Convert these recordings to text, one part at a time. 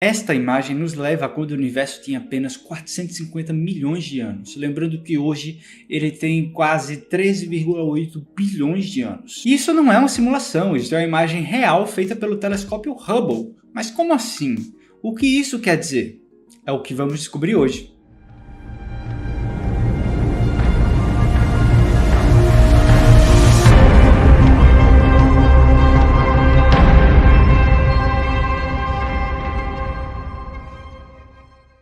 Esta imagem nos leva a quando o universo tinha apenas 450 milhões de anos, lembrando que hoje ele tem quase 13,8 bilhões de anos. E isso não é uma simulação, isso é uma imagem real feita pelo telescópio Hubble. Mas como assim? O que isso quer dizer? É o que vamos descobrir hoje.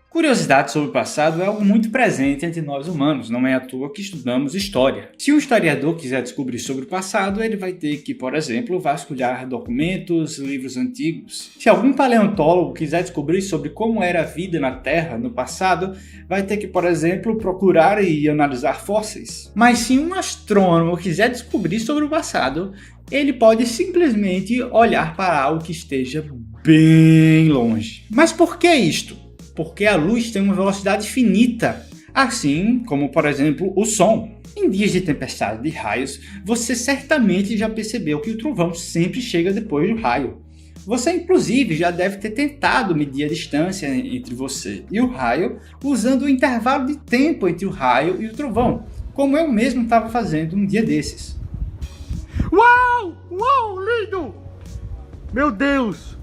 Curiosidade sobre o passado é algo muito presente entre nós humanos, não é à toa que estudamos história. Se um historiador quiser descobrir sobre o passado, ele vai ter que, por exemplo, vasculhar documentos, livros antigos. Se algum paleontólogo quiser descobrir sobre como era a vida na Terra no passado, vai ter que, por exemplo, procurar e analisar fósseis. Mas se um astrônomo quiser descobrir sobre o passado, ele pode simplesmente olhar para algo que esteja bem longe. Mas por que isto? Porque a luz tem uma velocidade finita, assim como, por exemplo, o som. Em dias de tempestade de raios, você certamente já percebeu que o trovão sempre chega depois do raio. Você, inclusive, já deve ter tentado medir a distância entre você e o raio usando o intervalo de tempo entre o raio e o trovão, como eu mesmo estava fazendo um dia desses. Uau! Uau, lindo! Meu Deus!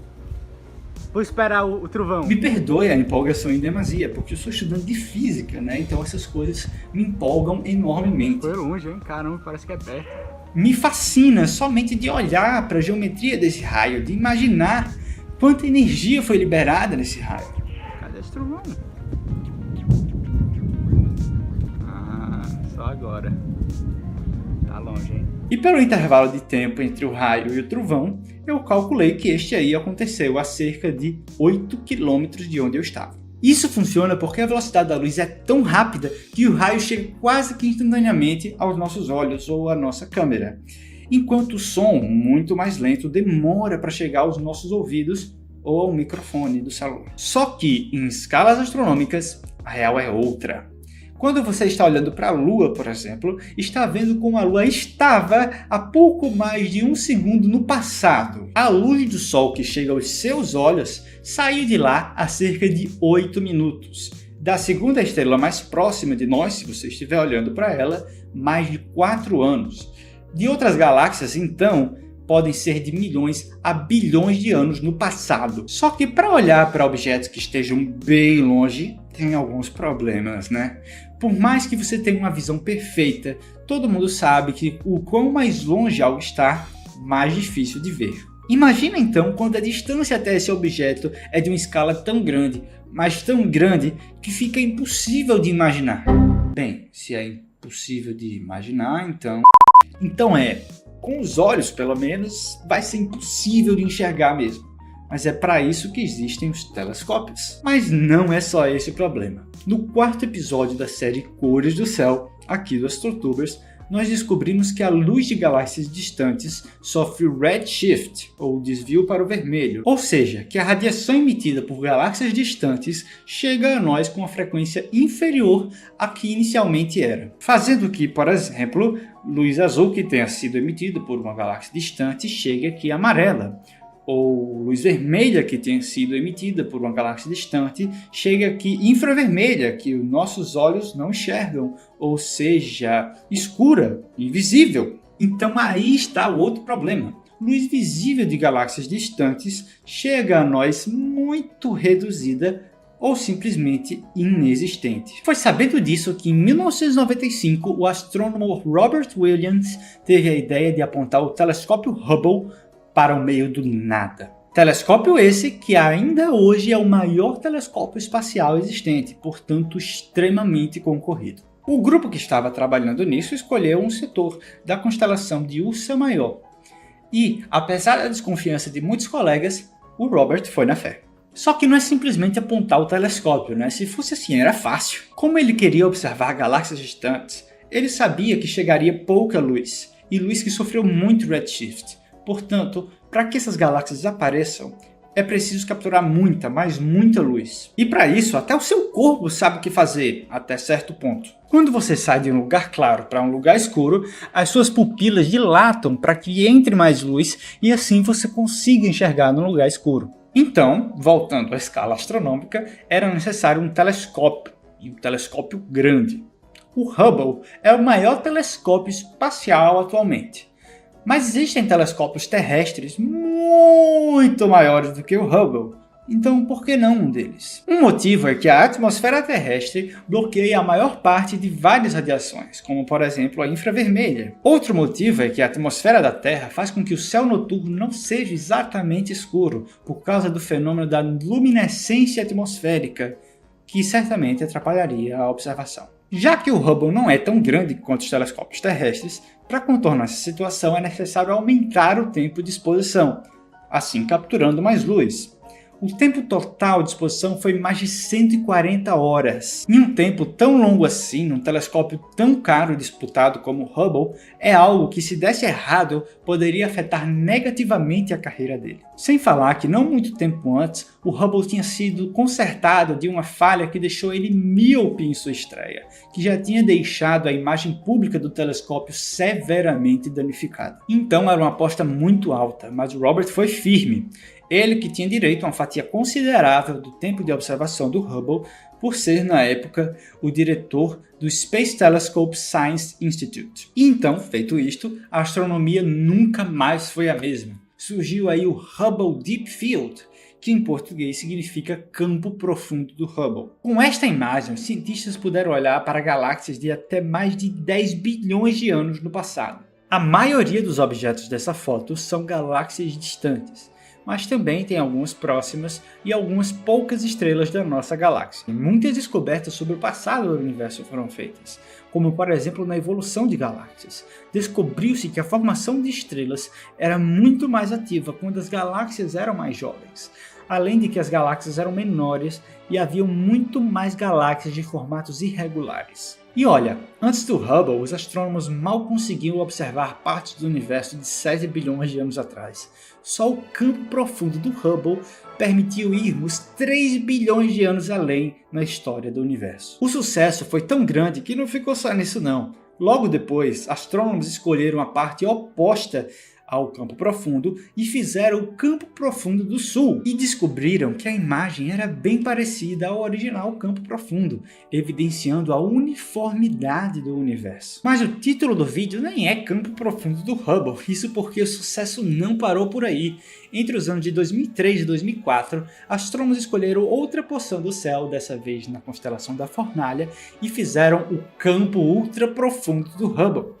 Vou esperar o trovão. Me perdoe a empolgação em demasia, porque eu sou estudante de física, né? Então essas coisas me empolgam enormemente. Foi longe, hein? Caramba, parece que é perto. Me fascina somente de olhar para a geometria desse raio, de imaginar quanta energia foi liberada nesse raio. Cadê esse trovão? Ah, só agora. Tá longe, hein? E pelo intervalo de tempo entre o raio e o trovão, eu calculei que este aí aconteceu a cerca de 8 km de onde eu estava. Isso funciona porque a velocidade da luz é tão rápida que o raio chega quase que instantaneamente aos nossos olhos ou à nossa câmera, enquanto o som, muito mais lento, demora para chegar aos nossos ouvidos ou ao microfone do celular. Só que, em escalas astronômicas, a real é outra. Quando você está olhando para a Lua, por exemplo, está vendo como a Lua estava há pouco mais de um segundo no passado. A luz do Sol que chega aos seus olhos saiu de lá há cerca de 8 minutos. Da segunda estrela mais próxima de nós, se você estiver olhando para ela, mais de 4 anos. De outras galáxias, então, podem ser de milhões a bilhões de anos no passado. Só que para olhar para objetos que estejam bem longe, tem alguns problemas, né? Por mais que você tenha uma visão perfeita, todo mundo sabe que o quão mais longe algo está, mais difícil de ver. Imagina então quando a distância até esse objeto é de uma escala tão grande, mas tão grande que fica impossível de imaginar. Bem, se é impossível de imaginar, então com os olhos pelo menos, vai ser impossível de enxergar mesmo. Mas é para isso que existem os telescópios. Mas não é só esse o problema. No quarto episódio da série Cores do Céu, aqui do Astrotubers, nós descobrimos que a luz de galáxias distantes sofre redshift, ou desvio para o vermelho, ou seja, que a radiação emitida por galáxias distantes chega a nós com uma frequência inferior à que inicialmente era, fazendo que, por exemplo, luz azul que tenha sido emitida por uma galáxia distante chegue aqui amarela, ou luz vermelha que tenha sido emitida por uma galáxia distante chega aqui infravermelha, que os nossos olhos não enxergam, ou seja, escura, invisível. Então aí está o outro problema. Luz visível de galáxias distantes chega a nós muito reduzida ou simplesmente inexistente. Foi sabendo disso que em 1995 o astrônomo Robert Williams teve a ideia de apontar o telescópio Hubble para o meio do nada. Telescópio esse que ainda hoje é o maior telescópio espacial existente, portanto extremamente concorrido. O grupo que estava trabalhando nisso escolheu um setor da constelação de Ursa Maior. E, apesar da desconfiança de muitos colegas, o Robert foi na fé. Só que não é simplesmente apontar o telescópio, né? Se fosse assim era fácil. Como ele queria observar galáxias distantes, ele sabia que chegaria pouca luz, e luz que sofreu muito redshift. Portanto, para que essas galáxias apareçam, é preciso capturar muita, mas muita luz. E para isso, até o seu corpo sabe o que fazer, até certo ponto. Quando você sai de um lugar claro para um lugar escuro, as suas pupilas dilatam para que entre mais luz e assim você consiga enxergar no lugar escuro. Então, voltando à escala astronômica, era necessário um telescópio, e um telescópio grande. O Hubble é o maior telescópio espacial atualmente, mas existem telescópios terrestres muito maiores do que o Hubble. Então, por que não um deles? Um motivo é que a atmosfera terrestre bloqueia a maior parte de várias radiações, como por exemplo a infravermelha. Outro motivo é que a atmosfera da Terra faz com que o céu noturno não seja exatamente escuro, por causa do fenômeno da luminescência atmosférica, que certamente atrapalharia a observação. Já que o Hubble não é tão grande quanto os telescópios terrestres, para contornar essa situação é necessário aumentar o tempo de exposição, assim capturando mais luz. O tempo total de exposição foi mais de 140 horas. Em um tempo tão longo assim, num telescópio tão caro e disputado como o Hubble, é algo que, se desse errado, poderia afetar negativamente a carreira dele. Sem falar que não muito tempo antes, o Hubble tinha sido consertado de uma falha que deixou ele míope em sua estreia, que já tinha deixado a imagem pública do telescópio severamente danificada. Então era uma aposta muito alta, mas o Robert foi firme. Ele que tinha direito a uma fatia considerável do tempo de observação do Hubble, por ser, na época, o diretor do Space Telescope Science Institute. E então, feito isto, a astronomia nunca mais foi a mesma. Surgiu aí o Hubble Deep Field, que em português significa campo profundo do Hubble. Com esta imagem, os cientistas puderam olhar para galáxias de até mais de 10 bilhões de anos no passado. A maioria dos objetos dessa foto são galáxias distantes, mas também tem algumas próximas e algumas poucas estrelas da nossa galáxia. Muitas descobertas sobre o passado do universo foram feitas, como por exemplo na evolução de galáxias. Descobriu-se que a formação de estrelas era muito mais ativa quando as galáxias eram mais jovens, além de que as galáxias eram menores e haviam muito mais galáxias de formatos irregulares. E olha, antes do Hubble, os astrônomos mal conseguiam observar partes do universo de 7 bilhões de anos atrás. Só o campo profundo do Hubble permitiu irmos 3 bilhões de anos além na história do universo. O sucesso foi tão grande que não ficou só nisso não. Logo depois, astrônomos escolheram a parte oposta ao campo profundo e fizeram o campo profundo do sul e descobriram que a imagem era bem parecida ao original campo profundo, evidenciando a uniformidade do universo. Mas o título do vídeo nem é campo profundo do Hubble, isso porque o sucesso não parou por aí. Entre os anos de 2003 e 2004, astrônomos escolheram outra porção do céu, dessa vez na constelação da Fornalha, e fizeram o campo ultra profundo do Hubble,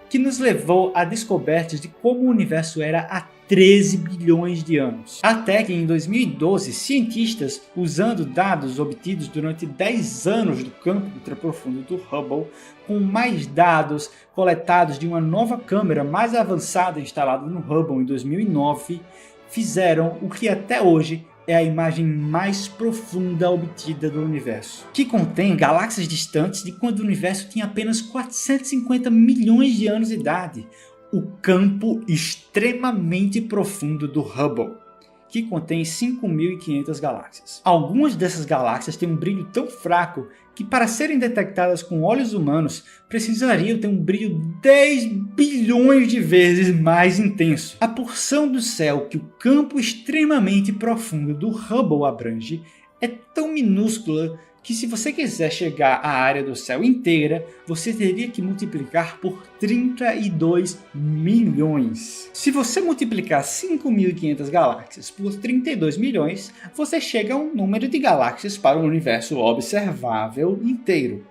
que nos levou a descobertas de como o universo era há 13 bilhões de anos. Até que em 2012, cientistas, usando dados obtidos durante 10 anos do campo ultraprofundo do Hubble, com mais dados coletados de uma nova câmera mais avançada instalada no Hubble em 2009, fizeram o que até hoje é a imagem mais profunda obtida do universo, que contém galáxias distantes de quando o universo tinha apenas 450 milhões de anos de idade, o campo extremamente profundo do Hubble, que contém 5.500 galáxias. Algumas dessas galáxias têm um brilho tão fraco que, para serem detectadas com olhos humanos, precisariam ter um brilho 10 bilhões de vezes mais intenso. A porção do céu que o campo extremamente profundo do Hubble abrange é tão minúscula que, se você quiser chegar à área do céu inteira, você teria que multiplicar por 32 milhões. Se você multiplicar 5.500 galáxias por 32 milhões, você chega a um número de galáxias para o universo observável inteiro: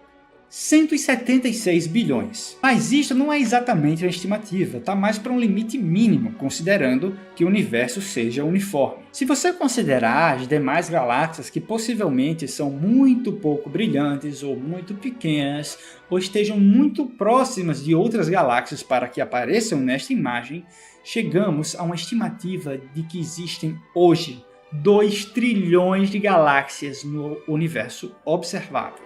176 bilhões. Mas isto não é exatamente uma estimativa, está mais para um limite mínimo, considerando que o universo seja uniforme. Se você considerar as demais galáxias que possivelmente são muito pouco brilhantes ou muito pequenas, ou estejam muito próximas de outras galáxias para que apareçam nesta imagem, chegamos a uma estimativa de que existem hoje 2 trilhões de galáxias no universo observável.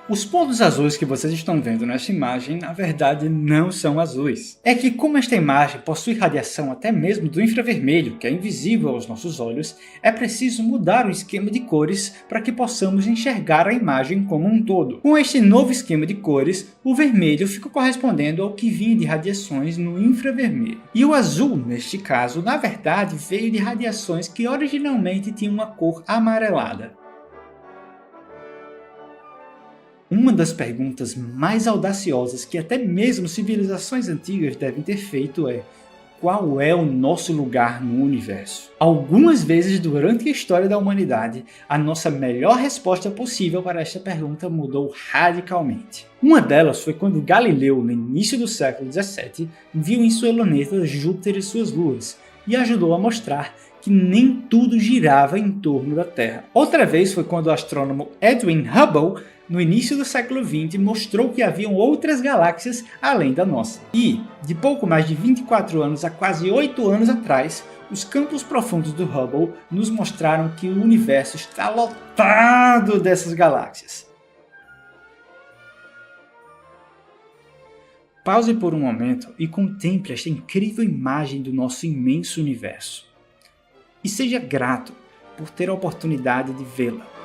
Os pontos azuis que vocês estão vendo nesta imagem, na verdade, não são azuis. É que como esta imagem possui radiação até mesmo do infravermelho, que é invisível aos nossos olhos, é preciso mudar o esquema de cores para que possamos enxergar a imagem como um todo. Com este novo esquema de cores, o vermelho fica correspondendo ao que vinha de radiações no infravermelho. E o azul, neste caso, na verdade, veio de radiações que originalmente tinham uma cor amarelada. Uma das perguntas mais audaciosas que até mesmo civilizações antigas devem ter feito é: qual é o nosso lugar no universo? Algumas vezes durante a história da humanidade, a nossa melhor resposta possível para esta pergunta mudou radicalmente. Uma delas foi quando Galileu, no início do século XVII, viu em sua luneta Júpiter e suas luas, e ajudou a mostrar que nem tudo girava em torno da Terra. Outra vez foi quando o astrônomo Edwin Hubble, no início do século XX, mostrou que haviam outras galáxias além da nossa. E, de pouco mais de 24 anos a quase 8 anos atrás, os campos profundos do Hubble nos mostraram que o universo está lotado dessas galáxias. Pause por um momento e contemple esta incrível imagem do nosso imenso universo. E seja grato por ter a oportunidade de vê-la.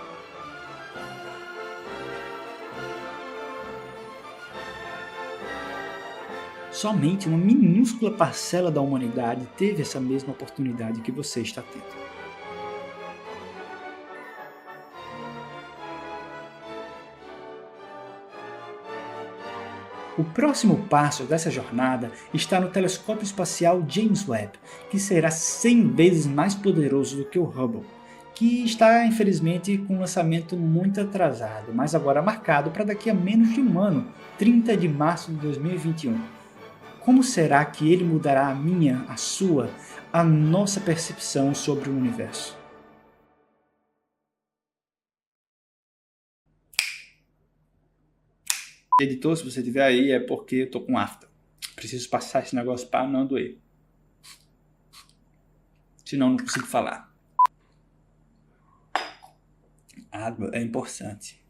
Somente uma minúscula parcela da humanidade teve essa mesma oportunidade que você está tendo. O próximo passo dessa jornada está no telescópio espacial James Webb, que será 100 vezes mais poderoso do que o Hubble, que está infelizmente com um lançamento muito atrasado, mas agora marcado para daqui a menos de um ano, 30 de março de 2021. Como será que ele mudará a minha, a sua, a nossa percepção sobre o universo? Editor, se você estiver aí, é porque eu tô com afta. Preciso passar esse negócio para não doer. Senão não consigo falar. Água é importante.